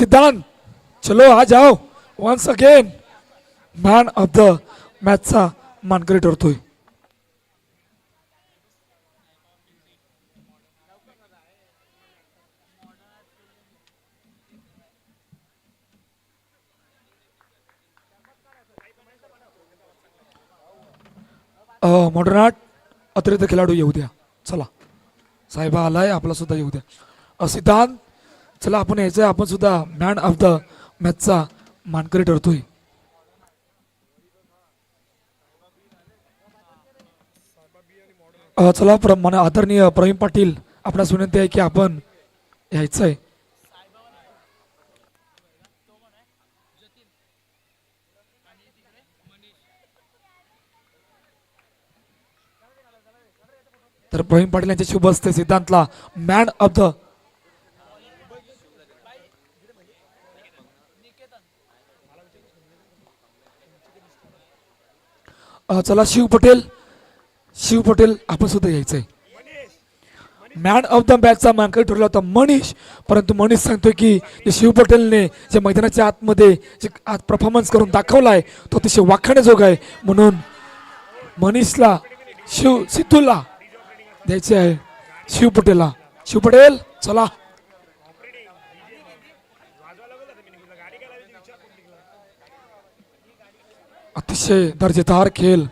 सिद्धांत चलो आ जाओ once again man of the मॅचचा मानकरी ठरतोय. मॉडर्न आर्ट अतिरिक्त खेळाडू येऊ द्या. चला साहेबा आलाय आपला सुद्धा येऊ द्या. सिद्धांत चला आपण यायचंय आपण सुद्धा मॅन ऑफ द मॅचचा मानकरी ठरतोय. चला मन आदरणीय प्रवीण पाटील आपणास विनंती आहे की आपण यायचंय. तर प्रवीण पाटील यांच्या शुभ हस्ते सिद्धांतला मॅन ऑफ द चला शिव पटेल आपण सुद्धा यायचंय. मॅन ऑफ द मॅचचा मानकरी ठरला होता मनीष, परंतु मनीष सांगतोय की जे शिव पटेलने जे मैदानाच्या आतमध्ये जे आज परफॉर्मन्स करून दाखवलाय तो अतिशय वाखाणण्याजोगा आहे, म्हणून मनीषला सिद्धूला द्यायचे आहे शिव पटेलला. शिव पटेल चला. अतिशय दर्जेदार खेळ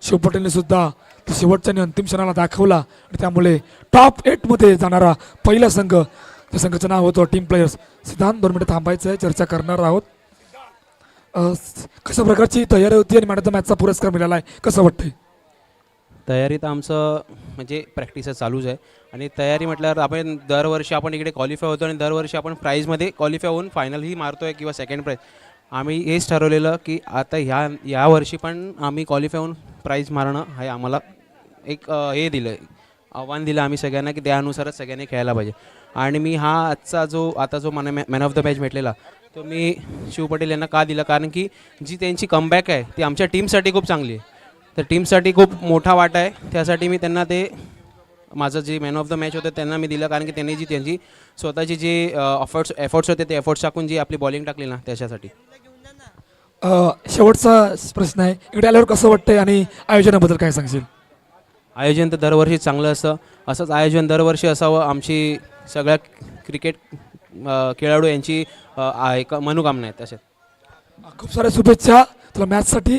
शिव पटेलने सुद्धा शेवटच्या आणि अंतिम क्षणाला दाखवला आणि त्यामुळे टॉप 8 मध्ये जाणारा पहिला संघ, त्या संघाचं नाव होतं टीम प्लेयर्स. सिद्धांत 2 मिनिटं थांबायचं आहे, चर्चा करणार आहोत. कशा प्रकारची तयारी होती आणि मॅन ऑफ द मॅचचा पुरस्कार मिळाला आहे, कसं वाटतंय? तयारी तर आमचं म्हणजे प्रॅक्टिस चालूच आहे आणि तयारी म्हटल्यावर आपण दरवर्षी आपण इकडे क्वालिफाय होतो आणि दरवर्षी आपण प्राईजमध्ये क्वालिफाय होऊन फायनलही मारतोय किंवा सेकंड प्राईज. आम्ही हेच ठरवलेलं की आता ह्या वर्षी पण आम्ही क्वालिफाय होऊन प्राईज मारणं हे आम्हाला एक हे दिलं, आव्हान दिलं आम्ही सगळ्यांना की त्यानुसारच सगळ्यांनी खेळायला पाहिजे. आणि मी आता जो मॅन ऑफ द मॅच भेटलेला तो मी शिव पटेल यांना का दिला, कारण की जी त्यांची कमबॅक आहे ती आमच्या टीमसाठी खूप चांगली आहे. तर टीमसाठी खूप मोठा वाटा आहे, त्यासाठी मी त्यांना ते माझं जे मॅन ऑफ द मॅच होतं त्यांना मी दिलं, कारण की त्यांनी त्यांची स्वतःची जे एफर्ट्स होते ते एफर्ट्स टाकून जी आपली बॉलिंग टाकली ना त्याच्यासाठी. शेवटचा प्रश्न आहे, इकडे आल्यावर कसं वाटतंय आणि आयोजनाबद्दल काय सांगशील? आयोजन तर दरवर्षी चांगलं असतं, असंच आयोजन दरवर्षी असावं आमची सगळ्या क्रिकेट खेळाडू यांची एक मनोकामना आहे. तसेच खूप साऱ्या शुभेच्छा तुला मॅचसाठी.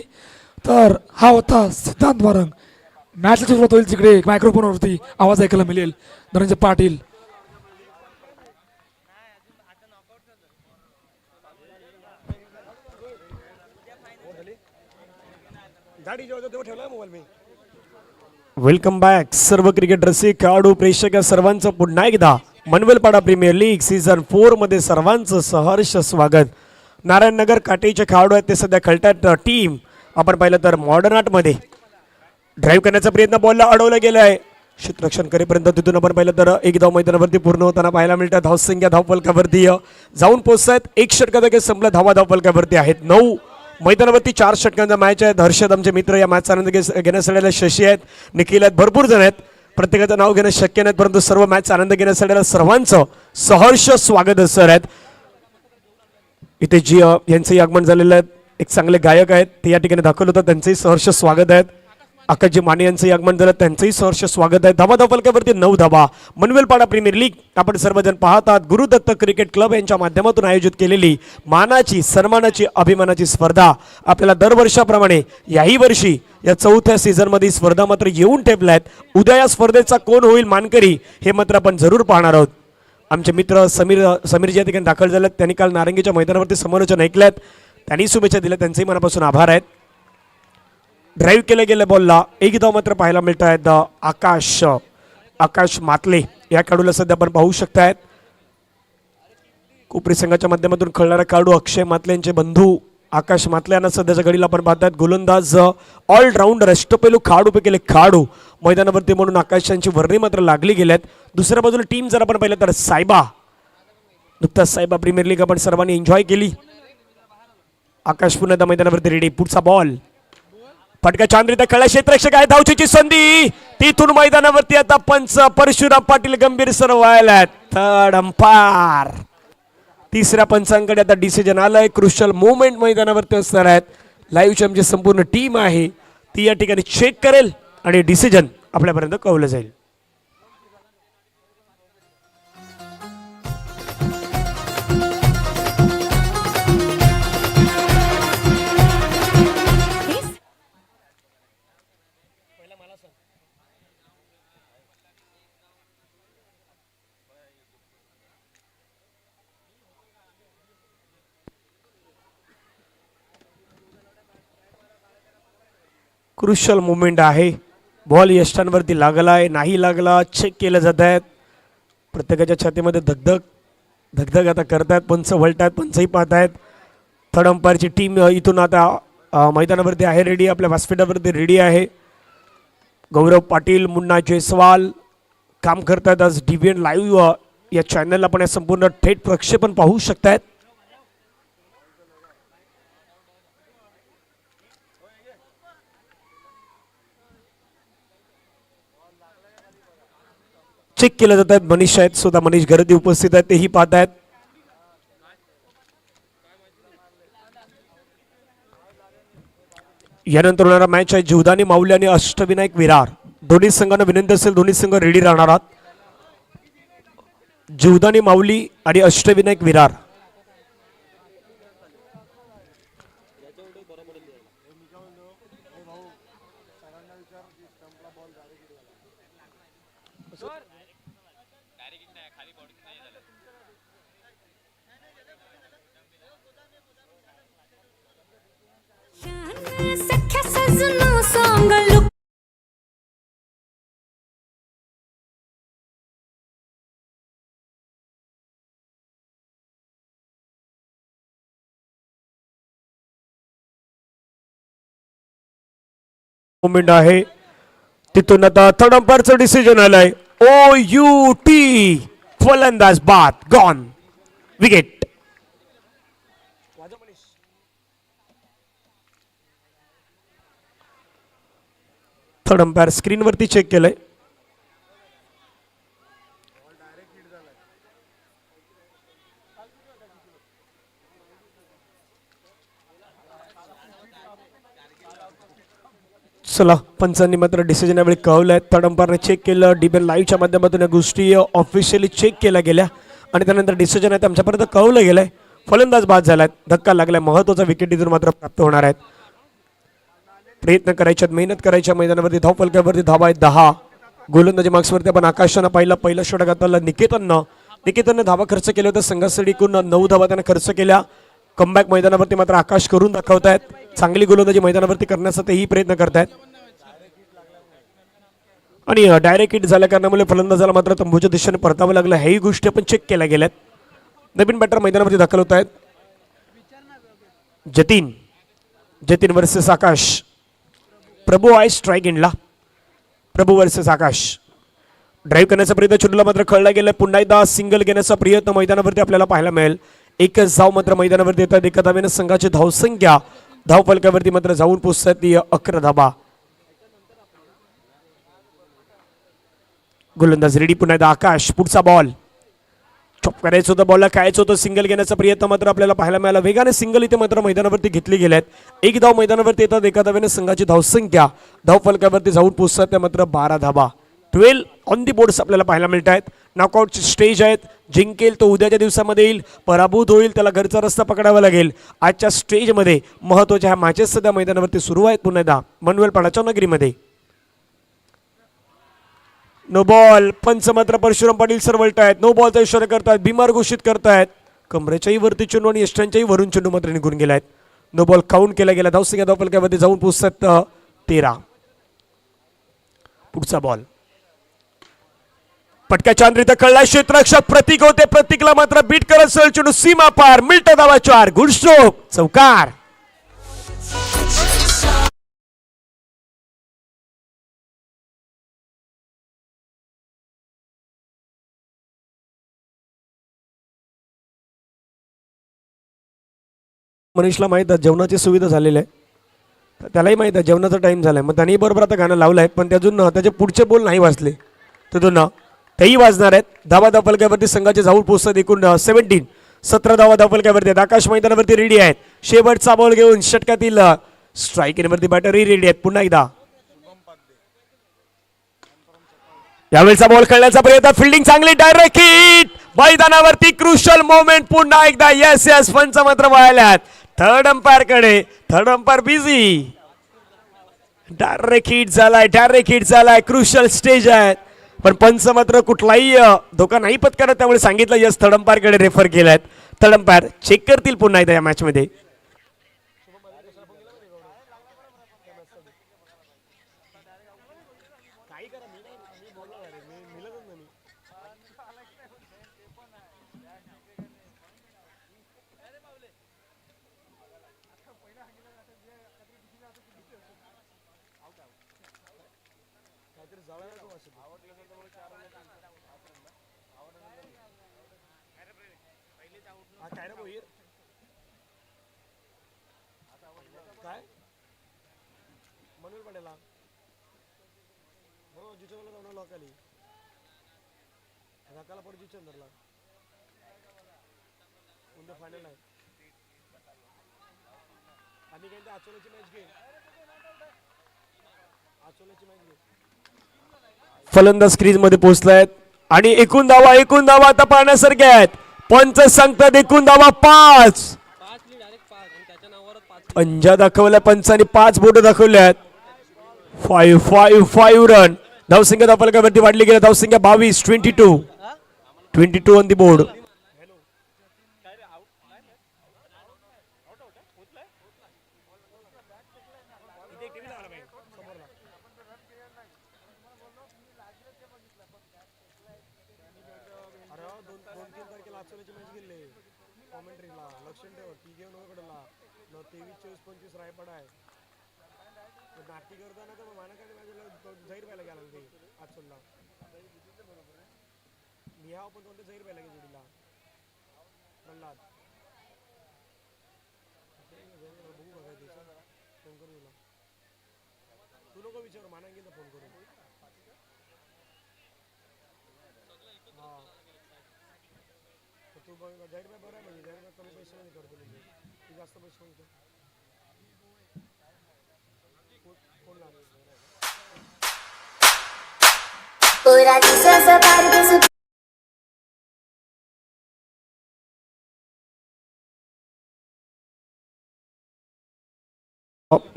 तर हा होता सिद्धांत वारंग. मॅचची सुरुवात होईल तिकडे मायक्रोफोनवरती आवाज ऐकायला मिळेल धनंजय पाटील. वेलकम बॅक सर्व क्रिकेट रसिक खेळाडू प्रेक्षक सर्वांचं पुन्हा एकदा मनवेलपाडा प्रीमियर लीग सीझन 4 मध्ये सर्वांचं सहर्ष स्वागत. नारायणनगर काटेचे खेळाडू आहेत ते सध्या खेळतात. टीम आपण पाहिलं तर मॉडर्न आर्टमध्ये ड्राईव्ह करण्याचा प्रयत्न बॉलला अडवला गेला आहे, क्षेत्ररक्षण करेपर्यंत तिथून आपण पाहिलं तर एक धाव मैदानावरती पूर्ण होताना पाहायला मिळतात. धावसंख्या धावफलकावरती जाऊन पोहोचत. एक षटकात संपला, धावा धावफलकावरती आहेत 9. मैदानावरती 4 षटकांचा मॅच आहे. हर्षद आमचे मित्र या मॅचचा आनंद घेण्यासाठी शशी आहेत, निखिल आहेत, भरपूर जण आहेत. प्रत्येकाचं नाव घेणं शक्य नाही, परंतु सर्व मॅचचा आनंद घेण्यासाठी सर्वांचं सहर्ष स्वागत सर आहेत. इथे जी यांचंही आगमन झालेलं आहे, एक चांगले गायक आहेत ते या ठिकाणी दाखवलं होतं, त्यांचंही सहर्ष स्वागत आहेत. आकाशजी माने यांचंही आगमन झालं, त्यांचंही सहर्ष स्वागत आहे. धावा धावफलकावरती 9 धावा. मनवेलपाडा प्रीमियर लीग आपण सर्वजण पाहतात. गुरुदत्त क्रिकेट क्लब यांच्या माध्यमातून आयोजित केलेली मानाची, सन्मानाची, अभिमानाची स्पर्धा आपल्याला दरवर्षाप्रमाणे याही वर्षी या 4थ्या सीझनमध्ये स्पर्धा मात्र येऊन ठेपल्यात. उद्या या स्पर्धेचा कोण होईल मानकरी हे मात्र आपण जरूर पाहणार आहोत. आमचे मित्र समीर जे या ठिकाणी दाखल झालेत त्यांनी काल नारंगीच्या मैदानावरती समालोचन ऐकल्यात, त्यांनी शुभेच्छा दिल्या, त्यांचेही मनापासून आभार आहेत. ड्राईव्ह केले गेले बॉलला एक धाव मात्र पाहायला मिळत आहेत. आकाश मातले या खेळाडूला सध्या आपण पाहू शकतायत. कोपरी संघाच्या माध्यमातून खेळणारा खेळाडू अक्षय मातले यांचे बंधू आकाश मातले यांना सध्याच्या घडीला आपण पाहतात. गोलंदाज ऑलराऊंडर अष्टपैलू खेळाडूपैकी खेळाडू मैदानावरती म्हणून आकाश यांची वर्णी मात्र लागली गेल्यात. दुसऱ्या बाजूला टीम जर आपण पाहिलं तर सायबा, नुकताच सायबा प्रीमियर लीग आपण सर्वांनी एन्जॉय केली. आकाश पुन्हा मैदानावरती रेडी. पुढचा बॉल फटका छानरित्या खेळला, क्षेत्ररक्षक आहे, धावचीची संधी तिथून मैदानावरती आता पंच परशुराम पाटील गंभीर सर व्हायला. थर्ड अंपायर तिसऱ्या पंचांकडे आता डिसिजन आलाय. क्रुशियल मोमेंट मैदानावरती असणार आहेत. लाईव्हची आमची संपूर्ण टीम आहे ती या ठिकाणी चेक करेल आणि डिसिजन आपल्यापर्यंत कळवलं जाईल. क्रुशियल मुवमेंट आहे. बॉल यष्टांवरती लागलाय नाही लागला चेक केलं जात आहेत. प्रत्येकाच्या छातीमध्ये धगधग आता करतायत. पंच वळतायत, पंचही पाहतायत. थर्ड अंपायरची टीम इथून आता मैदानावरती आहे रेडी, आपल्या व्यासपीठावरती रेडी आहे. गौरव पाटील, मुन्ना जयस्वाल काम करतायत. आज DVN लाईव्ह या चॅनलला पण संपूर्ण थेट प्रक्षेपण पाहू शकतायत. चेक केलं जात आहेत. मनीष आहेत सुद्धा, मनीष गर्दी उपस्थित आहेत, तेही पाहत आहेत. यानंतर होणारा मॅच आहे जीवदानी माऊली आणि अष्टविनायक विरार. दोन्ही संघांना विनंती असेल, दोन्ही संघ रेडी राहणार आहात. जीवदानी माऊली आणि अष्टविनायक विरार. सख्या सजनो सॉन्ग लुक मोमेंट आहे. तिथून आता थर्ड अंपायरचं डिसिजन आलंय. OUT फलंदाज बाद गॉन विकेट. थर्ड अंपायर स्क्रीनवरती चेक केलंय. चला पंचांनी मात्र डिसिजन यावेळी कळवलंय. थर्ड अंपायरने चेक केलं. DVN लाईव्हच्या माध्यमातून या गोष्टी ऑफिशियली चेक केल्या गेल्या आणि त्यानंतर डिसिजन आहे आमच्यापर्यंत कळवलं गेलंय. फलंदाज बाद झालाय, धक्का लागलाय. महत्वाचा विकेट इथून मात्र प्राप्त होणार आहेत. प्रयत्न करायच्यात, मेहनत करायच्या. मैदानावरती धाव फलकावरती धावा आहेत 10. गोलंदाजी मार्क्सवरती आपण आकाशानं पाहिलं. पहिला षटक घातला निकेतननं धावा खर्च केले होते. संघासाठी एकूण 9 धावा त्यानं खर्च केल्या. कमबॅक मैदानावरती मात्र आकाश करून दाखवतायत. चांगली गोलंदाजी मैदानावरती करण्याचा तेही प्रयत्न करतायत आणि डायरेक्ट हिट झाल्या कारणामुळे फलंदाजाला मात्र तंबूच्या दिशेने परतावं लागलं. हेही गोष्टी आपण चेक केल्या गेल्यात. नवीन बॅटर मैदानावरती दाखल होत आहेत. जतीन वर्सेस आकाश. प्रभू आहे स्ट्राईक एंडला. प्रभू वर्सेस आकाश. ड्राईव्ह करण्याचा प्रयत्न चुनला मात्र खळला गेलाय. पुन्हा एकदा सिंगल घेण्याचा प्रयत्न मैदानावरती आपल्याला पाहायला मिळेल. एकच धाव मात्र मैदानावरती येतात. एका धावेनं संघाची धावसंख्या धाव फलकावरती मात्र जाऊन पोहोचतात ती 11 धावा. गोलंदाज रेडी. पुन्हा एकदा आकाश. पुढचा बॉल चॉप करायचं होतं, बॉलला खायचं होतं. सिंगल घेण्याचा प्रयत्न मात्र आपल्याला पाहायला मिळाला. वेगाने सिंगल इथे मात्र मैदानावरती घेतली गेल्यात. एक धाव मैदानावरती येतात. एका धावेने संघाची धावसंख्या धाव फलकावरती जाऊन पोहोचतात त्या मात्र 12 धावा. 12 ऑन दी बोर्ड्स आपल्याला पाहायला मिळत आहेत. नॉकआउटचे स्टेज आहेत. जिंकेल तो उद्याच्या दिवसामध्ये येईल, पराभूत होईल त्याला घरचा रस्ता पकडावा लागेल. आजच्या स्टेजमध्ये महत्त्वाच्या ह्या मॅचेस सध्या मैदानावरती सुरू आहेत. पुन्हा एकदा मनवेलपाडाच्या नगरीमध्ये. No ball. पंच मात्र परशुराम पाटील सर वळतायत. नो बॉलचा इशारा करतायत. बिमार घोषित करतायत. कमरेच्याही वरती चेंडू आणि यष्टांच्याही वरून चेंडू मात्र निघून गेलायत. नो बॉल काउंट केला गेला. धावसंख्या धाव फलकावरती जाऊन पोहोचतात 13. पुढचा बॉल पटक्याच्या अंतरीत कळला. क्षेत्ररक्षक प्रतीक होते. प्रतीकला मात्र बीट करत सरळ चेंडू सीमा पार. मिळतं धावा 4. Good stroke. चौकार. मनीषला माहित आहे जेवणाची सुविधा झालेली आहे. त्यालाही माहित आहे जेवणाचा टाइम झालाय. मग त्यांनी बरोबर आता गाणं लावलं आहे. पण त्यातून त्याचे पुढचे बोल नाही वाचले. तिथून तेही वाजणार आहेत. धावा धाव फलकावरती संघाचे जाऊन पोहोचतात एकूण 17. 17 धावा धावफलकावरती आहेत. आकाश मैदानावरती रेडी आहेत. शेवटचा बॉल घेऊन षटकातील स्ट्राईक वरती बॅटरी रेडी आहेत. पुन्हा एकदा यावेळेचा बॉल खेळण्याचा प्रयत्न, फिल्डिंग चांगली, डायरेक्ट हिट मैदानावरती, क्रुशल मोमेंट पुन्हा एकदा. यस यस पंच मात्र वळाल्यात थर्ड अंपायर कडे. Third umpire busy. Direct hit झालाय, क्रुशल स्टेज आहे. पण पंच मात्र कुठलाही धोका नाही पत्करत, त्यामुळे सांगितलं यस थर्ड अंपायर कडे रेफर केलाय. थर्ड अंपायर चेक करतील पुन्हा एकदा या मॅच मध्ये. फलंदाज क्रीज मध्ये पोहोचलायत आणि एकूण धावा आता पाहण्यासारख्या आहेत. पंच सांगतात एकूण धावा 5. पंजा दाखवल्या पंचाने, 5 बोट दाखवल्यात. 5 रन. धावसंख्या धावफलकावरती वाढली गेली. धावसंख्या 22. 22 ऑन दी बोर्ड.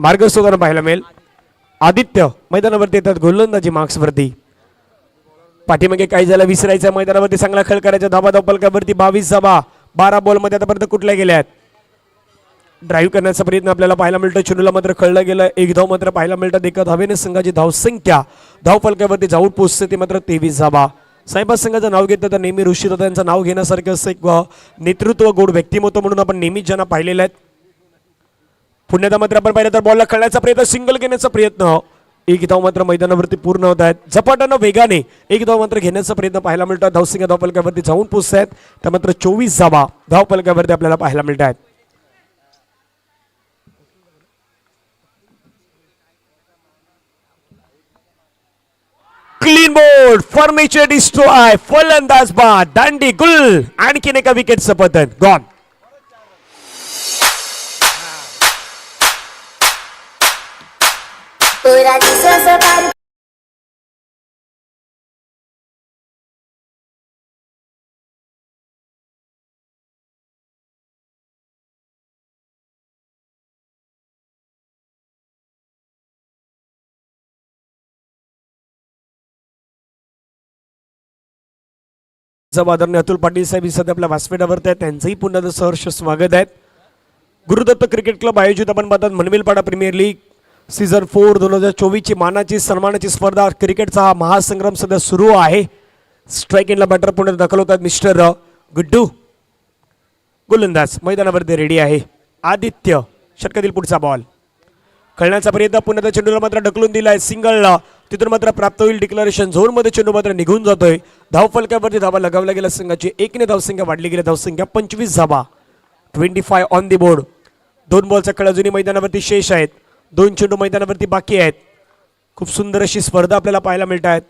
मार्गस्थान पाहायला मिळेल. आदित्य मैदानावरती येतात गोलंदाजी मार्क्स वरती. पाठीमागे काही झालं विसरायचं, मैदानावरती चांगला खेळ करायचा. धाबा धावफलकावरती 22 धाबा 12 बॉल मध्ये आतापर्यंत कुठल्या गेल्यात. ड्राईव्ह करण्याचा प्रयत्न आपल्याला पाहायला मिळतो. चेंडूला मात्र खेळलं गेलं. 1 धाव मात्र पाहायला मिळतात. एका धावेने संघाची धावसंख्या धावफलकावरती जाऊन पोहोचते ते मात्र 23 धाबा. साईबाज संघाचं नाव घेतं तर नेहमी ऋषी दादांचं नाव घेण्यासारखं असं एक नेतृत्व गोड व्यक्तिमत्व म्हणून आपण नेहमीच ज्यांना पाहिलेलं आहेत. पुण्यात मात्र आपण पाहिलं तर बॉलला खेळण्याचा प्रयत्न, सिंगल घेण्याचा प्रयत्न. 1 धाव मात्र मैदानावरती पूर्ण होत आहेत. झपाट्यानं वेगाने 1 धाव मात्र घेण्याचा प्रयत्न पाहायला मिळतात. धावसंख्या धावफलकावरती जाऊन पोहोचत आहेत. त्या मात्र 24 धाबा धावफलकावरती आपल्याला पाहायला मिळत आहेत. क्लीन बोर्ड, फर्निचर डिस्ट्रॉय, फलंदाज बाद, दांडी गुल. आणखीन एका विकेटचं पतन गॉन. आदरणीय अतुल पाटील साहेब सध्या आपल्या व्यासपीठावरती आहेत. त्यांचंही पुन्हा सहर्ष स्वागत आहे. गुरुदत्त क्रिकेट क्लब आयोजित आपण पाहतात मनवेलपाडा प्रीमियर लीग सीझन 4 2024 ची मानाची सन्मानाची स्पर्धा. क्रिकेटचा हा महासंग्राम सध्या सुरू आहे. स्ट्राईक एंडला बॅटर पुढे दाखल होतात मिस्टर गुड्डू. गोलंदाज मैदानावरती रेडी आहे. आदित्य षटकातील पुढचा बॉल खेळण्याचा प्रयत्न. पुन्हा चेंडूला मात्र ढकलून दिलाय. सिंगलला तिथून मात्र प्राप्त होईल. डिक्लेरेशन झोन मध्ये चेंडू मात्र निघून जातोय. धावफलकावरती धावा लगावल्या गेल्या. संघाची 1 ने धावसंख्या वाढली गेली. धावसंख्या 25 धावा. 25 ऑन दी बोर्ड. 2 बॉलचा खेळ अजूनही मैदानावरती शेष आहेत. 2 चेंडू मैदानावरती बाकी आहेत. खूप सुंदर अशी स्पर्धा आपल्याला पाहायला मिळत आहेत.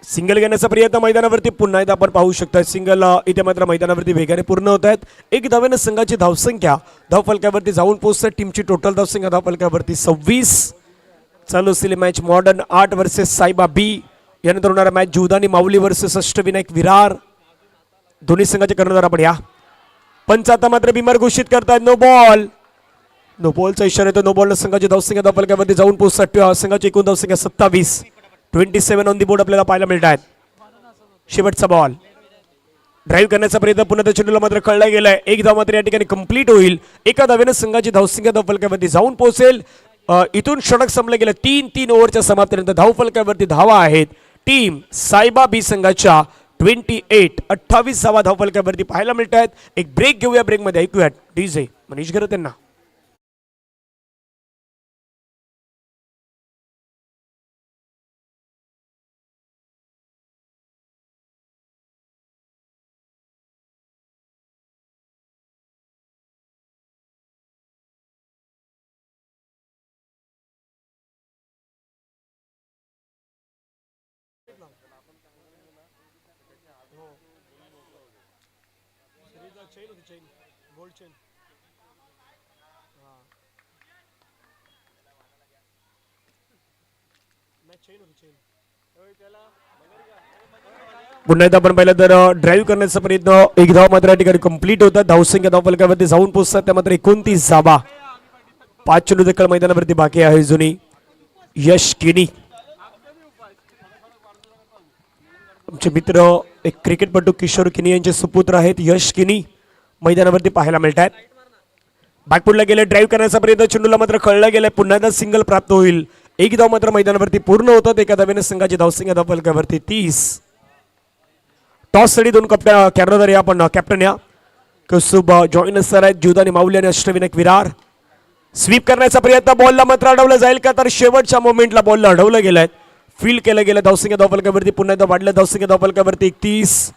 सिंगल घेण्याचा प्रयत्न मैदानावरती पुन्हा एकदा आपण पाहू शकता. सिंगल इथे मात्र मैदानावरती वेगाने पूर्ण होत आहेत. एक धावेनं संघाची धावसंख्या धावफलकावरती जाऊन पोहोचतात. टीमची टोटल धावसंख्या धावफलकावरती 26. चालू असलेली मॅच मॉडर्न 8 वर्सेस साईबा बी. यानंतर होणारा मॅच जीवदानी माऊली वर्सेस अष्टविनायक विरार. दोन्ही संघाचे कर्णधार आपण या. पंच आता मात्र बिमार घोषित करतात. No ball. नो बॉलचा इशारा येतो. नो बॉलला संघाची धावसंख्या धावफलकावरती जाऊन पोहोचतात. संघाची एकूण धावसंख्या 27. 27 ऑन दी बोर्ड आपल्याला पाहायला मिळत आहेत. शेवटचा बॉल ड्राईव्ह करण्याचा प्रयत्न पुन्हा त्या चेंडूला मात्र कळला गेलाय. एक धाव मात्र या ठिकाणी कंप्लीट होईल. एका धावेनं संघाची धावसंख्या धावफलकावरती जाऊन पोहोचेल. इथून षटक संपले गेले. 3 ओव्हरच्या समाप्तीनंतर धावफलकावरती धावा आहेत. टीम साईबा बी संघाच्या 28 धावा धावफलकावरती पाहायला मिळत आहेत. एक ब्रेक घेऊया. ब्रेकमध्ये ऐकूयात डीजे मनीष घरत यांना. पुन्हा एकदा आपण पाहिलं तर ड्राईव्ह करण्याचा प्रयत्न एक धाव मात्र या ठिकाणी कंप्लीट होतात. धावसंख्या धावफलकावरती जाऊन पोहोचतात. त्या मात्र 29 धावा. 5 चेंडू देखील मैदानावरती बाकी आहे. जुनी यश किनी आमचे मित्र एक क्रिकेटपटू किशोर किनी यांचे सुपुत्र आहेत. यश किनी मैदानावरती पाहायला मिळत आहेत. बॅकफुटला गेले. ड्राईव्ह करण्याचा प्रयत्न चेंडूला मात्र कळला गेलाय. पुन्हा एकदा सिंगल प्राप्त होईल. एक धाव मात्र मैदानावरती पूर्ण होतात. एका धावेने संघाची धावसंख्या धावफलकावरती 30. टॉस साठी 2 कर्णधार या. आपण कॅप्टन या कसुब जॉईन असणार आहेत. जीवदानी माऊली आणि अष्टविनायक विरार. स्वीप करण्याचा प्रयत्न. बॉलला मात्र अडवलं जाईल का तर शेवटच्या मोमेंटला बॉलला अडवलं गेलंय. फील्ड केलं गेलं. धावसंख्या धावफलकावरती पुन्हा एकदा वाढलं. धावसंख्या धावफलकावरती 31.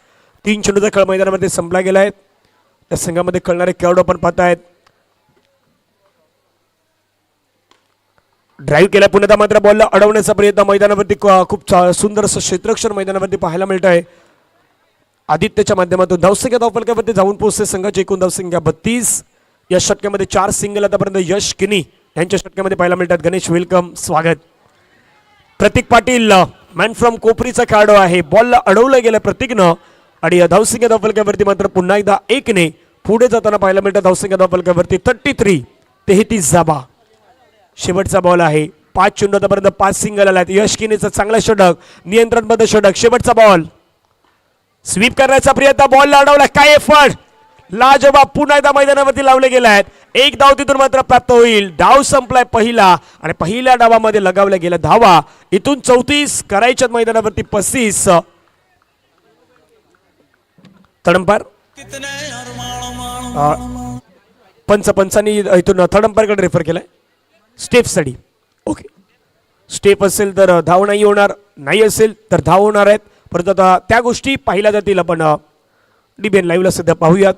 3 चेंडूचा खेळ मैदानामध्ये संपला गेलाय. त्या संघामध्ये खेळणारे खेळाडू आपण पाहतायत. ड्राईव्ह केला. पुन्हा एकदा मात्र बॉलला अडवण्याचा प्रयत्न. मैदानावरती खूप सुंदर असं क्षेत्ररक्षण मैदानावरती पाहायला मिळत आहे. आदित्यच्या माध्यमातून धावसंख्या धावफलकावरती जाऊन पोहोचते. संघाची एकूण धावसंख्या 32. या षटकामध्ये 4 सिंगल आतापर्यंत यश किनी यांच्या षटकामध्ये पाहायला मिळतात. गणेश वेलकम स्वागत. प्रतीक पाटील मॅन फ्रॉम कोपरीचा खेळाडू आहे. बॉलला अडवलं गेलं प्रतीकनं आणि या धावसंख्या धावफलकावरती मात्र पुन्हा एकदा 1ने पुढे जाताना पाहायला मिळतात. धावसंख्या धावफलकावरती 33 धावा. शेवटचा बॉल आहे. 5 चेंडू आतापर्यंत 5 सिंगल आल्यात. यश किनीचं चांगला षटक. नियंत्रणबद्ध षटक. शेवटचा बॉल स्वीप करण्याचा प्रयत्न. बॉलला अडवला. काय एफर्ट. लाजवाब. पुन्हा एकदा मैदानावरती लावले गेले आहेत. एक धाव तिथून मात्र प्राप्त होईल. डाव संपलाय पहिला आणि पहिल्या डावामध्ये लगावल्या गेल्या धावा. इथून 34 करायच्यात मैदानावरती 35. तडंपार पंचांनी इथून थडंपारकडे रेफर केलाय स्टेपसाठी. ओके. स्टेप असेल तर धाव नाही होणार. नाही असेल तर धाव होणार आहेत. परंतु आता त्या गोष्टी पाहिल्या जातील. आपण डीबीएन लाईव्हला सध्या पाहूयात.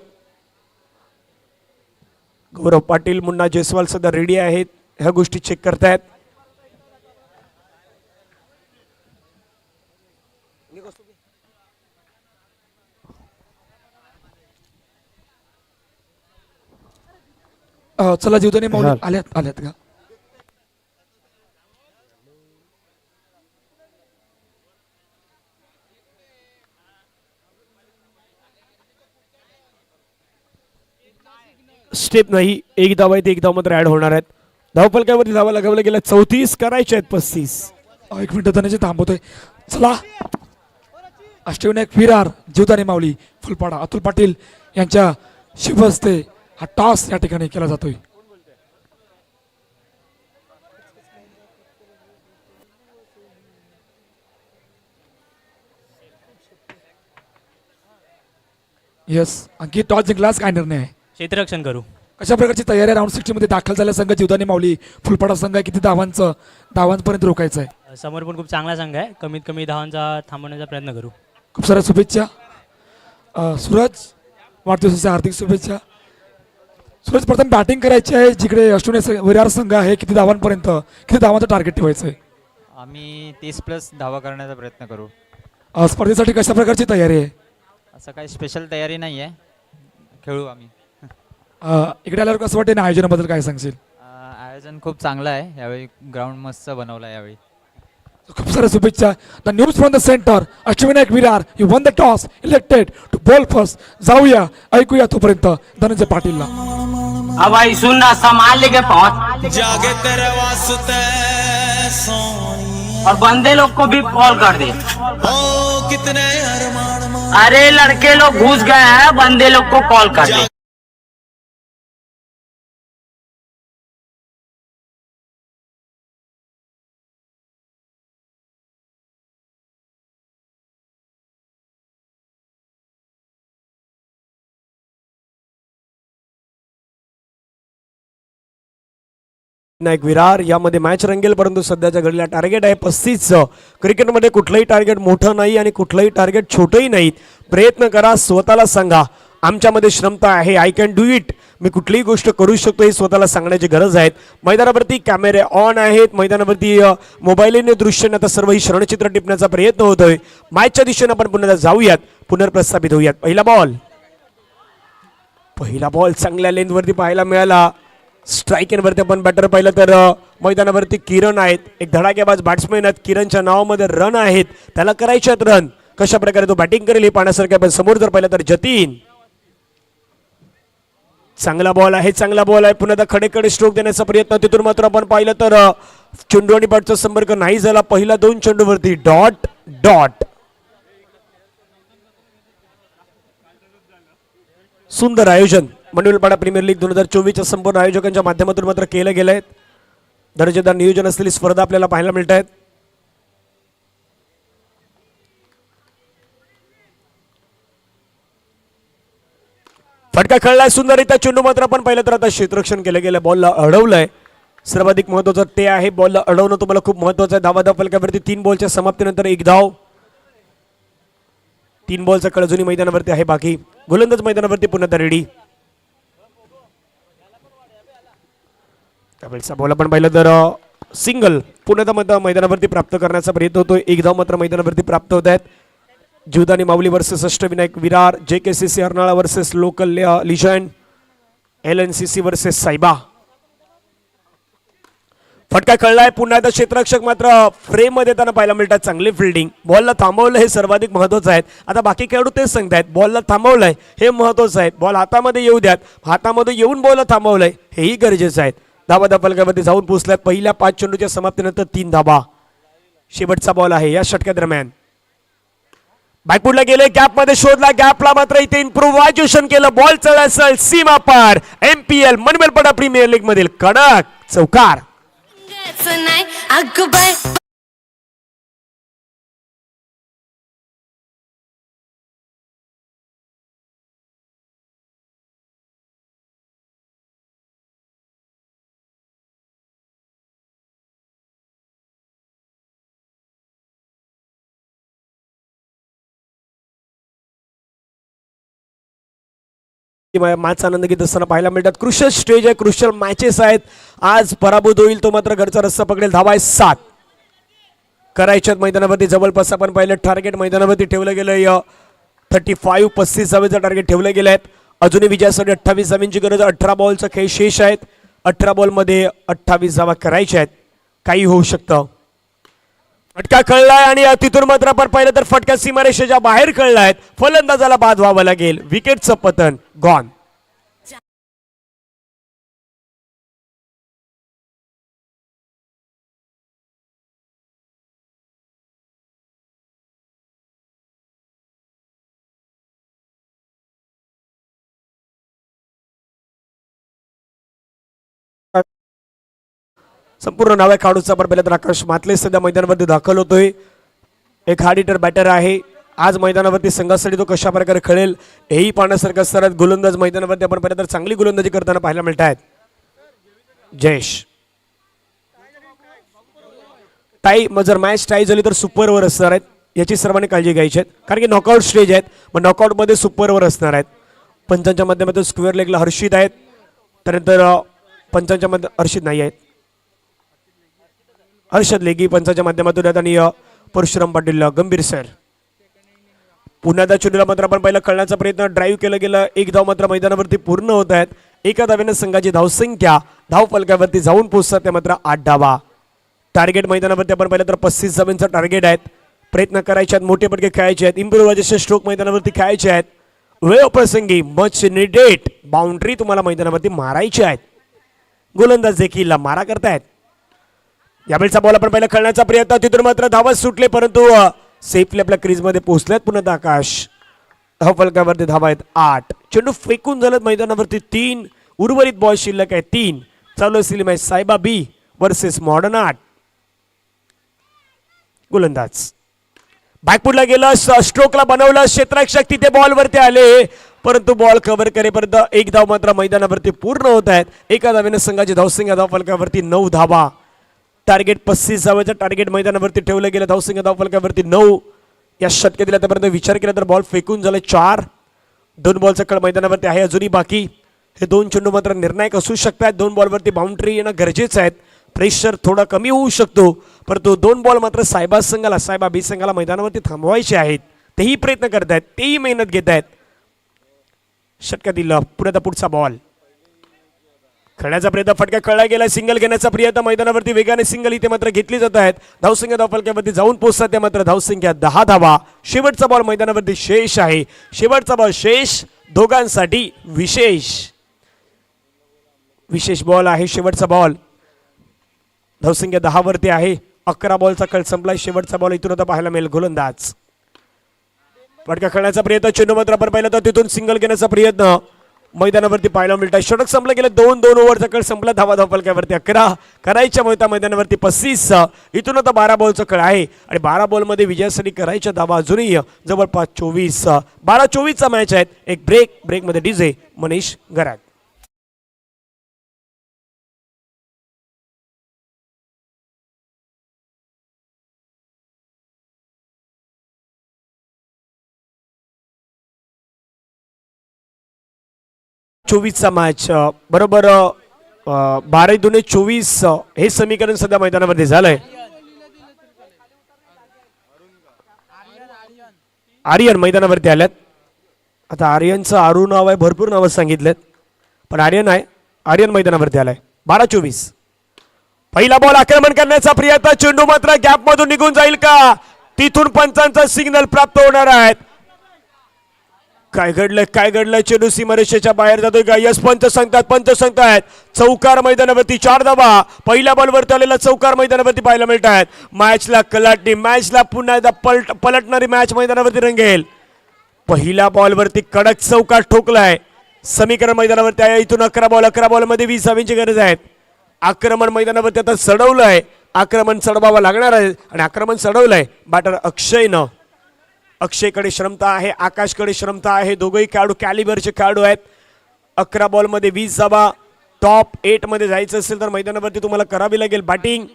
गौरव पाटील मुन्ना जयस्वाल सध्या रेडी आहेत. ह्या गोष्टी चेक करतायत. चला जीवदानी माऊली आल्यात का. स्टेप नाही. एक धाव आहे. एक धाव मात्र ऍड होणार आहेत. धावफलकावरती धावा लगावल्या गेल्या. 34 करायच्या आहेत 35. 1 मिनिट धनाचे थांबवतोय. चला अष्टविनायक विरार जीवदानी माऊली फुलपाडा अतुल पाटील यांच्या शुभ हस्ते हा टॉस या ठिकाणी केला जातोय. यस. आणखी टॉस जिंकलाच काय निर्णय आहे. क्षेत्ररक्षण करू. कशा प्रकारची तयारी राऊंड 60 मध्ये दाखल झाल्या संघ जीवदानी माऊली फुलपाडा संघ किती धावांपर्यंत रोखायचं आहे. समोर पण खूप चांगला संघ आहे. कमीत कमी धावांचा थांबवण्याचा प्रयत्न करू. खूप साऱ्या शुभेच्छा. सूरज वाढदिवसाच्या हार्दिक शुभेच्छा. सूरज प्रथम बॅटिंग करायची आहे. जिकडे अष्टविनायक विरार संघ आहे किती धावांपर्यंत किती धावांचं टार्गेट ठेवायचं आहे. आम्ही 30+ धावा करण्याचा प्रयत्न करू. स्पर्धेसाठी कशा प्रकारची तयारी आहे? असं काही स्पेशल तयारी नाही आहे, खेळू आम्ही. इकडे आल्यावर कसं वाटेल आयोजनाबद्दल काय सांगशील? आयोजन खूप चांगलं आहे यावेळी, ग्राउंड मस्त बनवलं आहे यावेळी. खूप साऱ्या शुभेच्छा. The news from the centre, Ashtavinayak Virar you won the toss, elected to bowl first. जाऊया ऐकूया तोपर्यंत धनंजय पाटीलला. अब भाई सुनना, सामान लेके पहुंच जागे तेरे वास्ते सोनी और बंदे लोग को भी कॉल कर दे. ओ कितने अरमान अरे लड़के लोग घुस गए हैं, बंदे लोग को कॉल कर दे. नायक विरार यामध्ये मॅच रंगेल, परंतु सध्याच्या घडीला टार्गेट आहे 35. क्रिकेटमध्ये कुठलंही टार्गेट मोठं नाही आणि कुठलंही टार्गेट छोटंही नाही. प्रयत्न करा, स्वतःला सांगा आमच्यामध्ये क्षमता आहे, आय कॅन डू इट, मी कुठलीही गोष्ट करू शकतो, ही स्वतःला सांगण्याची गरज आहे. मैदानावरती कॅमेरे ऑन आहेत, मैदानावरती मोबाईलने दृश्याने आता सर्व ही क्षणचित्र टिपण्याचा प्रयत्न होतोय. मॅचच्या दिशेने आपण पुन्हा जाऊयात, पुनर्प्रस्थापित होऊयात. पहिला बॉल चांगल्या लेंथवरती पाहायला मिळाला. स्ट्राईकवरती आपण बॅटर पाहिलं तर मैदानावरती किरण आहेत, एक धडाकेबाज बॅट्समॅन आहेत. किरणच्या नावामध्ये रन आहेत, त्याला करायचे आहेत रन. कशा प्रकारे तो बॅटिंग करेल हे पाहण्यासारखं. आपण समोर जर पाहिलं तर जतीन, चांगला बॉल आहे, चांगला बॉल आहे. पुन्हा खडेकडे स्ट्रोक देण्याचा प्रयत्न. तिथून मात्र आपण पाहिलं तर चेंडू आणि बॅटचा संपर्क नाही झाला. पहिला 2 चेंडूवरती डॉट डॉट. सुंदर आयोजन मनवेलपाडा प्रीमियर लीग 2024च्या संपूर्ण आयोजकांच्या माध्यमातून मात्र केलं गेलंय. दर्जेदार नियोजन असलेली स्पर्धा आपल्याला पाहायला मिळत आहेत. फटका खेळलाय सुंदररित्या. चेंडू मात्र आपण पाहिलं तर आता क्षेत्ररक्षण केलं गेलं, बॉलला अडवलंय. सर्वाधिक महत्वाचं ते आहे, बॉलला अडवणं तुम्हाला खूप महत्वाचं आहे. धावा फलकावरती 3 बॉलच्या समाप्तीनंतर 1 धाव. 3 बॉलचा कळ अजूनही मैदानावरती आहे बाकी. गोलंदाज मैदानावरती पुन्हा रेडी. त्यावेळेचा बॉल आपण पाहिलं तर सिंगल पुन्हा मैदानावरती प्राप्त करण्याचा प्रयत्न होतोय. 1 धाव मात्र मैदानावरती प्राप्त होत आहेत. Jeevdani Mauli versus Ashtavinayak Virar, JKCC Arnala versus local legend, LNCC versus Saiba. फटका खेळलाय पुन्हा एकदा. क्षेत्ररक्षक मात्र फ्रेम मध्ये त्यांना पाहायला मिळतात. चांगली फिल्डिंग, बॉलला थांबवलं हे सर्वाधिक महत्वाचं आहे. आता बाकी खेळाडू तेच सांगतायत, बॉलला थांबवलंय हे महत्वाचं आहे. बॉल हातामध्ये येऊ द्यात, हातामध्ये येऊन बॉलला थांबवलंय हेही गरजेचं आहे. धावा फलकावरती जाऊन पोहोचल्यात. पहिल्या 5 चेंडूच्या समाप्तीनंतर 3 धाबा. शेवटचा बॉल आहे या षटकादरम्यान. बॅकफुटला गेले, गॅप मध्ये शोधला, गॅपला मात्र इथे इम्प्रोव्हायझेशन केलं. बॉल चढ असेल सीमा पार. MPL मनवेलपाडा प्रीमियर लीग मधील कडक चौकार. नाही अगं बाय. मॅच आनंद घेत असताना पाहायला मिळतात. क्रुशियल स्टेज आहे, क्रुशियल मॅचेस आहेत. आज पराभूत होईल तो मात्र घरचा रस्ता पकडेल. धावा आहे 7 करायच्यात मैदानावरती. जवळपास आपण पाहिलं टार्गेट मैदानावरती ठेवलं गेलंय 35, 35 धावेचं टार्गेट ठेवलं गेलं आहे. अजूनही विजयासाठी 28 धावांची गरज. 18 बॉलचा खेळ शेष आहेत. 18 बॉलमध्ये 28 धावा करायच्या आहेत. काही होऊ शकतं. फटका खेळलाय आणि तिथून मात्र आपण पाहिलं तर फटका सीमारेषेच्या बाहेर खेळलाय. फलंदाजाला बाद व्हावं लागेल. विकेटचं पतन गॉन. संपूर्ण नावे खेळाडूचा आपण पहिल्या तर आकाश मातले सध्या मैदानावरती दाखल होतोय. एक हार्ड हिटर बॅटर आहे. आज मैदानावरती संघासाठी तो कशा प्रकारे खेळेल हेही पाहण्यासारखं असणार. गोलंदाज मैदानावरती आपण पहिल्या तर चांगली गोलंदाजी करताना पाहायला मिळत आहेत. जयेश टाई, जर मॅच टाई झाली तर सुपर ओव्हर असणार आहेत. याची सर्वांनी काळजी घ्यायची आहे, कारण की नॉकआउट स्टेज आहेत. मग नॉकआउटमध्ये सुपर ओव्हर असणार आहेत. पंचांच्या माध्यमातून स्क्वेअर लेगला हर्षित आहेत. त्यानंतर पंचांच्या मध्ये हर्षित नाही आहेत. हर्षद लेगी पंचाच्या माध्यमातून आहेत आणि परशुराम पाटील गंभीर सर. पुन्हा त्या चेंडूला मात्र आपण पहिला खेळण्याचा प्रयत्न ड्राईव्ह केला गेला. एक धाव मात्र मैदानावरती पूर्ण होत आहेत. एका धावेनं संघाची धावसंख्या धाव फलकावरती जाऊन पोहोचतात ते मात्र 8 धावा. टार्गेट मैदानावरती आपण पाहिलं तर 35 धावांचं टार्गेट आहेत. प्रयत्न करायचे आहेत, मोठे पटके खेळायचे आहेत, इम्प्रोव्हायझेशन स्ट्रोक मैदानावरती खेळायचे आहेत. वेळ प्रसंगी मच निडेट बाउंड्री तुम्हाला मैदानावरती मारायची आहेत. गोलंदाज देखील मारा करतायत. यावेळेचा बॉल आपण पहिला खेळण्याचा प्रयत्न, तिथून मात्र धावा सुटले परंतु सेफली आपल्या क्रीजमध्ये पोहोचल्यात. पुन्हा आकाश धाव फलकावरती धावा आहेत 8. चेंडू फेकून झालं मैदानावरती 3. उर्वरित बॉल शिल्लक आहे 3. चालू असलेली मॅच सायबा बी वर्सेस मॉडर्न 8. गोलंदाज बॅकफुटला गेला, स्ट्रोकला बनवलं, क्षेत्ररक्षक तिथे बॉलवरती आले परंतु बॉल कव्हर करेपर्यंत एक धाव मात्र मैदानावरती पूर्ण होत आहेत. एका धावेनं संघाची धावसंख्या धाव फलकावरती 9 धावा. टार्गेट 35 धावाचं टार्गेट मैदानावरती ठेवलं गेलं. धावसंख्या धाव फलकावरती 9. या षटकातील आतापर्यंत विचार केला तर बॉल फेकून झालं 4. 2 बॉलचा खेळ मैदानावरती आहे अजूनही बाकी. हे 2 चेंडू मात्र निर्णायक असू शकतात. 2 बॉलवरती बाउंड्री येणं गरजेचं आहे. प्रेशर थोडा कमी होऊ शकतो परंतु 2 बॉल मात्र सायबा बी संघाला मैदानावरती थांबवायचे आहेत. तेही प्रयत्न करत आहेत, तेही मेहनत घेत आहेत. षटकातील पुढचा बॉल खेळण्याचा प्रयत्न, फटका खेळला गेला. सिंगल घेण्याचा प्रयत्न मैदानावरती वेगाने सिंगल इथे मात्र घेतली जात आहेत. धावसंख्या धाव फलकावरती जाऊन पोहोचतात त्या मात्र धावसंख्या 10 धावा. शेवटचा बॉल मैदानावरती शेष आहे. शेवटचा बॉल शेष दोघांसाठी विशेष बॉल आहे. शेवटचा बॉल धावसंख्या 10 वरती आहे. 11 बॉलचा खेळ संपलाय. शेवटचा बॉल इथून आता पाहायला मिळेल. गोलंदाज फटका खेळण्याचा प्रयत्न, चेंडू मात्र आपण पाहिलं तर तिथून सिंगल घेण्याचा प्रयत्न मैदानावरती पाहायला मिळत आहे. षटक संपलं गेलं. 2 ओव्हरचा खेळ संपला. धावा धाव फलकावरती 11 करायच्या मिळता मैदानावरती 35. इथून आता 12 बॉलचा खेळ आहे आणि 12 बॉलमध्ये विजयासाठी करायच्या धावा अजूनही जवळपास 24. 12-24चा मॅच आहे. एक ब्रेकमध्ये डीजे मनीष गराड. चा मॅच बरोबर 12-24 हे समीकरण सध्या मैदानामध्ये झालंय. आर्यन मैदानावरती आल्यात. आता आर्यनचं आरू नाव आहे, भरपूर नावं सांगितलेत पण आर्यन मैदानावरती आलाय. 12-24 पहिला बॉल आक्रमण करण्याचा प्रयत्न, चेंडू मात्र गॅप मधून निघून जाईल का? तिथून पंचांचा सिग्नल प्राप्त होणार आहेत. काय घडलंय चेंडू सीमारेषेच्या बाहेर जातोय का? यस पंच सांगतात चौकार मैदानावरती 4 धावा. पहिल्या बॉलवरती आलेला चौकार मैदानावरती पाहायला मिळत आहेत. मॅचला कलाटणी, मॅचला पुन्हा एकदा पलटणारी मॅच मैदानावरती रंगेल. पहिल्या बॉलवरती कडक चौकार ठोकलाय. समीकरण मैदानावरती आहे. इथून 11 बॉलमध्ये 20 धावांची गरज आहे. आक्रमण मैदानावरती आता चढवलंय. आक्रमण चढवावं लागणार आहे आणि आक्रमण चढवलंय बॅटर अक्षयकडे श्रमता आहे, आकाशकडे श्रमता आहे. दोघंही खेळाडू कॅलिबरचे खेळाडू आहेत. 11 बॉलमध्ये 20 धावा. टॉप 8 मध्ये जायचं असेल तर मैदानावरती तुम्हाला करावी लागेल बॅटिंग.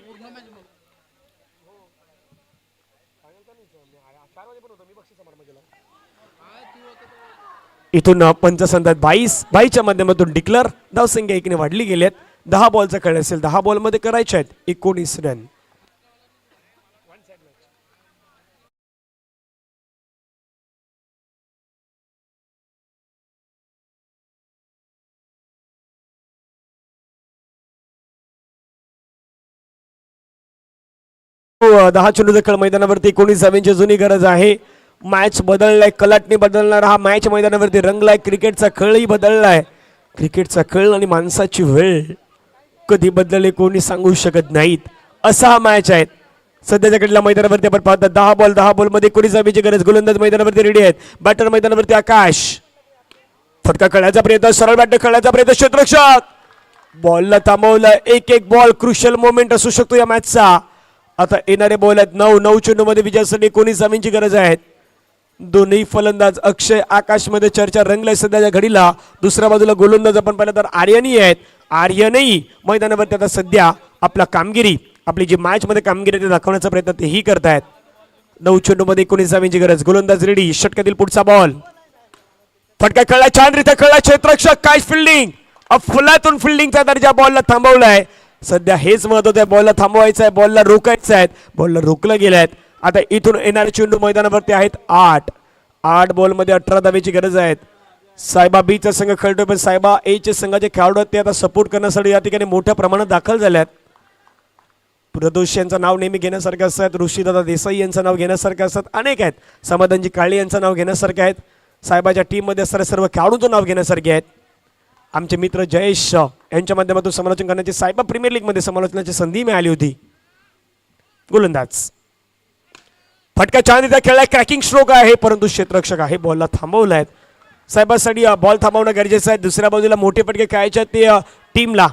इथून पंच सांगतात 22च्या माध्यमातून डिक्लेअर. धावसंख्या 1ने वाढली गेल्यात. 10 बॉलचा खेळ असेल, 10 बॉलमध्ये करायचे आहेत 19 रन. दहा चेंडूचा खेळ मैदानावरती 19 धावांची जुनी गरज आहे. मॅच बदललाय, कलाटणी बदलणार हा मॅच मैदानावरती रंगलाय. क्रिकेटचा खेळही बदललाय. क्रिकेटचा खेळ आणि माणसाची वेळ कधी बदलले कोणी सांगू शकत नाहीत. असा हा मॅच आहे. सध्याच्या घडीला मैदानावरती आपण पाहतात 10 बॉलमध्ये 19 धावांची गरज. गोलंदाज मैदानावरती रेडी आहेत. बॅटर मैदानावरती आकाश. फटका खेळण्याचा प्रयत्न, सरळ बॅट खेळण्याचा प्रयत्न, क्षेत्ररक्षक बॉलला थांबवलं. एक बॉल क्रुशियल मोमेंट असू शकतो या मॅचचा. आता येणारे बॉल आहेत 9 चेंडूमध्ये विजयासाठी 19 धावांची गरज आहे. दोन्ही फलंदाज अक्षय आकाशमध्ये चर्चा रंगलाय सध्याच्या घडीला. दुसऱ्या बाजूला गोलंदाज आपण पाहिलं तर आर्यनही आहेत. आर्यनही मैदानावरती आता सध्या आपली जी मॅच मध्ये कामगिरी ते दाखवण्याचा प्रयत्न तेही करतायत. 9 चेंडूमध्ये 19 धावांची गरज. गोलंदाज रेडी. षटकातील पुढचा बॉल. फटका खेळला, छान रीत्या खेळला. क्षेत्ररक्षक काय फिल्डिंग, अफलातून फिल्डिंगचा दर्जा. बॉलला थांबवलाय. सध्या हेच महत्वाचं आहे. बॉलला थांबवायचं आहे, बॉलला रोकायचं आहे. बॉलला रोखलं गेलं आहे. आता इथून येणारे चेंडू मैदानावरती आहेत 8. 8 बॉलमध्ये 18 धावेची गरज आहे. सायबा बीचा संघ खेळतोय पण सायबा एचे संघाचे खेळाडू आहेत ते आता सपोर्ट करण्यासाठी या ठिकाणी मोठ्या प्रमाणात दाखल झाल्यात. प्रदोष यांचं नाव नेहमी घेण्यासारखं असतात. ऋषीदादा देसाई यांचं नाव घेण्यासारखं असतात. अनेक आहेत. समाधानजी काळे यांचं नाव घेण्यासारखे आहेत. साहेबाच्या टीममध्ये असणाऱ्या सर्व खेळाडूंचं नाव घेण्यासारखे आहेत. आमचे मित्र जयेश यांच्या माध्यमातून समालोचन करण्याची सायबा प्रीमियर लीगमध्ये समालोचनाची संधी मिळाली होती. गोलंदाज फटका छान रित्या खेळलाय. क्रॅकिंग स्ट्रोक आहे परंतु क्षेत्ररक्षक आहे बॉलला थांबवलाय. साहेबासाठी बॉल थांबवणं गरजेचं आहे. दुसऱ्या बाजूला मोठे फटके खेळायचे आहेत ते टीमला.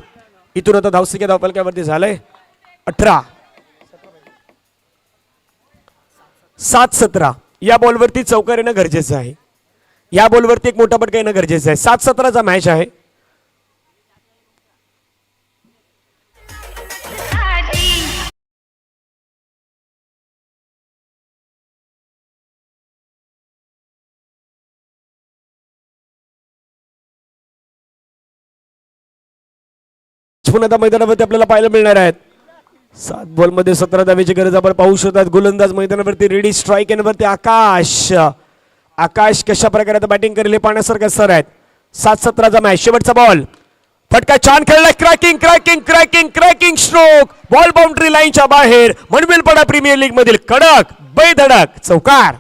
इथून आता धावसंख्या धावफलकावरती झालंय 18. 7-17 या बॉलवरती चौकार येणं गरजेचं आहे. या बॉलवरती एक मोठा फटका येणं गरजेचं आहे. 7-17चा मॅच आहे. आता मैदानावरती आपल्याला पाहायला मिळणार आहेत. 7 बॉलमध्ये 17 धावेची गरज आपण पाहू शकतात. गोलंदाज मैदानावरती रेडी. स्ट्राईक एंडवरती आकाश कशा प्रकारे आता बॅटिंग करेल हे पाहण्यासारखं सर आहेत. 7-17चा मॅच. शेवटचा बॉल. फटका छान खेळला. Cracking stroke. बॉल बाउंड्री लाईनच्या बाहेर. मनवेलपाडा प्रीमियर लीग मधील कडक बेधडक चौकार.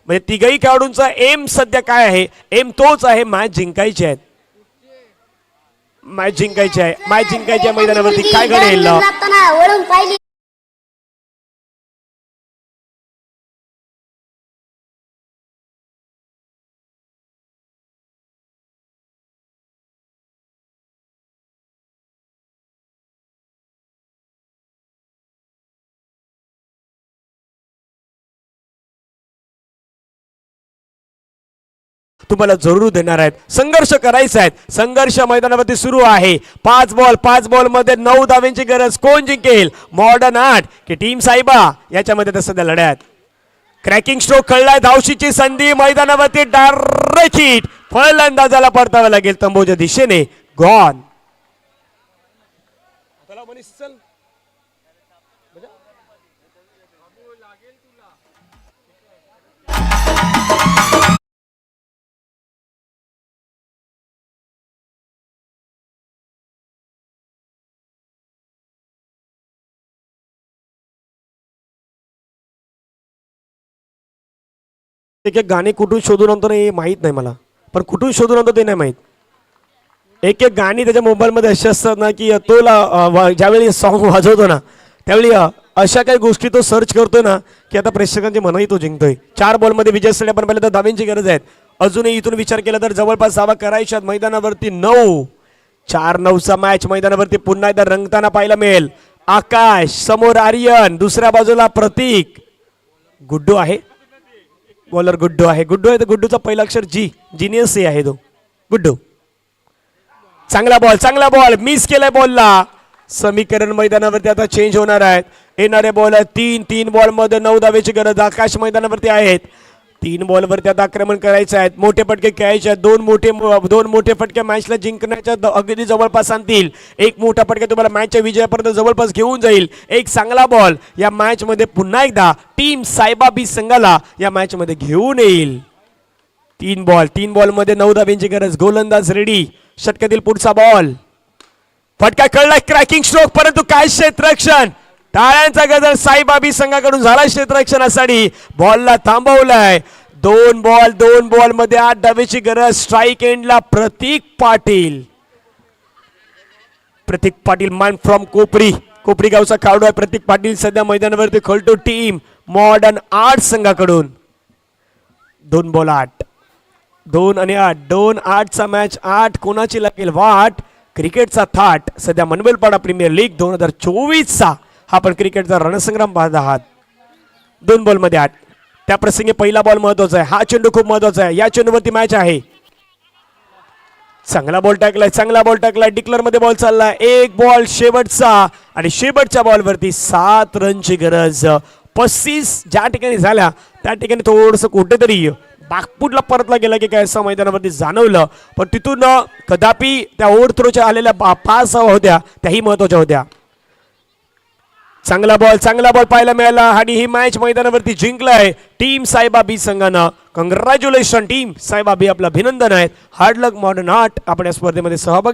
म्हणजे तिघही खेळाडूंचा एम सध्या काय आहे? एम तोच आहे. मॅच जिंकायची आहे. मॅच जिंकायची मैदानावरती काय घडेल? तुम्हाला जरूर देणार आहेत. संघर्ष करायचा आहे. संघर्ष मैदानावरती सुरू आहे. 5 बॉल मध्ये 9 धावांची गरज. कोण जिंकेल? मॉडर्न आर्ट की टीम सायबा याच्यामध्ये तर सध्या लढ्यात. क्रॅकिंग स्ट्रोक खेळलाय. धावशीची संधी मैदानावरती. Direct hit. फलंदाजाला परतावं लागेल तंबूच्या दिशेने. गॉन. एक गाणे कुठून शोधून आणतो हे माहीत नाही मला. पण कुठून शोधून आणतो ते नाही माहीत. एक गाणी त्याच्या मोबाईलमध्ये अशी असतात ना की तोला ज्यावेळी सॉन्ग वाजवतो ना त्यावेळी अशा काही गोष्टी तो सर्च करतोय ना की आता प्रेक्षकांची मनही तो जिंकतोय. 4 बॉलमध्ये विजयसाठी आपण पाहिलं तर धावांची गरज आहे. अजूनही इथून विचार केला तर जवळपास धावा करायच्यात. मैदानावरती 9. 4-9चा मॅच मैदानावरती पुन्हा एकदा रंगताना पाहायला मिळेल. आकाश समोर आर्यन. दुसऱ्या बाजूला प्रतीक. गुड्डू आहे. बॉलर गुड्डू आहे. तर गुड्डूचा पहिला अक्षर जी. जिनियस आहे तो गुड्डू. चांगला बॉल मिस केलाय बॉलला. समीकरण मैदानावरती आता चेंज होणार आहेत. येणारे बॉल तीन बॉलमध्ये 9 धावेची गरज. आकाश मैदानावरती आहेत. 3 बॉलवरती आता आक्रमण करायचं आहे. मोठे फटके खेळायचे आहेत. दोन मोठे फटके मॅचला जिंकण्याच्या अगदी जवळपास आणतील. एक मोठा फटका तुम्हाला मॅचच्या विजयापर्यंत जवळपास घेऊन जाईल. एक चांगला बॉल या मॅच मध्ये पुन्हा एकदा टीम सायबा बी संघाला या मॅच मध्ये घेऊन येईल. 3 बॉलमध्ये 9 धाब्यांची गरज. गोलंदाज रेडी. षटकातील पुढचा बॉल. फटका कळला. क्रॅकिंग स्ट्रोक, परंतु काय क्षेत्ररक्षण. टाळ्यांचा गजर साईबा बी संघाकडून झाला क्षेत्ररक्षणासाठी. बॉलला थांबवलाय. 2 बॉल मध्ये 8 धावेची गरज. स्ट्राईक एंडला प्रतीक पाटील मॅन फ्रॉम कोपरी गावचा खेळाडू आहे. प्रतीक पाटील सध्या मैदानावरती खेळतो टीम मॉडर्न आर्ट संघाकडून. 2 बॉल 8. 2 आणि 8. 2-8चा मॅच. 8 कोणाची लागेल वाट. क्रिकेटचा थाट सध्या मनवेलपाडा प्रीमियर लीग 2024चा हा पण क्रिकेटचा रणसंग्राम पाहत आहात. 2 बॉलमध्ये 8. त्या प्रसंगी पहिला बॉल महत्वाचा आहे. हा चेंडू खूप महत्वाचा आहे. या चेंडूवरती मॅच आहे. चांगला बॉल टाकलाय. डिक्लर मध्ये बॉल चाललाय. 1 बॉल शेवटचा आणि शेवटच्या बॉलवरती 7 रनची गरज. 35 ज्या ठिकाणी झाल्या त्या ठिकाणी थोडंसं कुठेतरी बागपूटला परतला गेला की काय असं मैदानावरती जाणवलं. पण तिथून कदापि त्या ओव्हर थ्रोच्या आलेल्या 5 होत्या त्याही महत्वाच्या होत्या. चांगला बॉल पाहायला मिळाला आणि ही मॅच मैदानावरती जिंकलाय टीम सायबा बी संघानं. कॉंग्रॅच्युलेशन टीम सायबा बी. आपलं अभिनंदन आहे. हार्ड लक मॉडर्न आर्ट आपण या स्पर्धेमध्ये सहभागी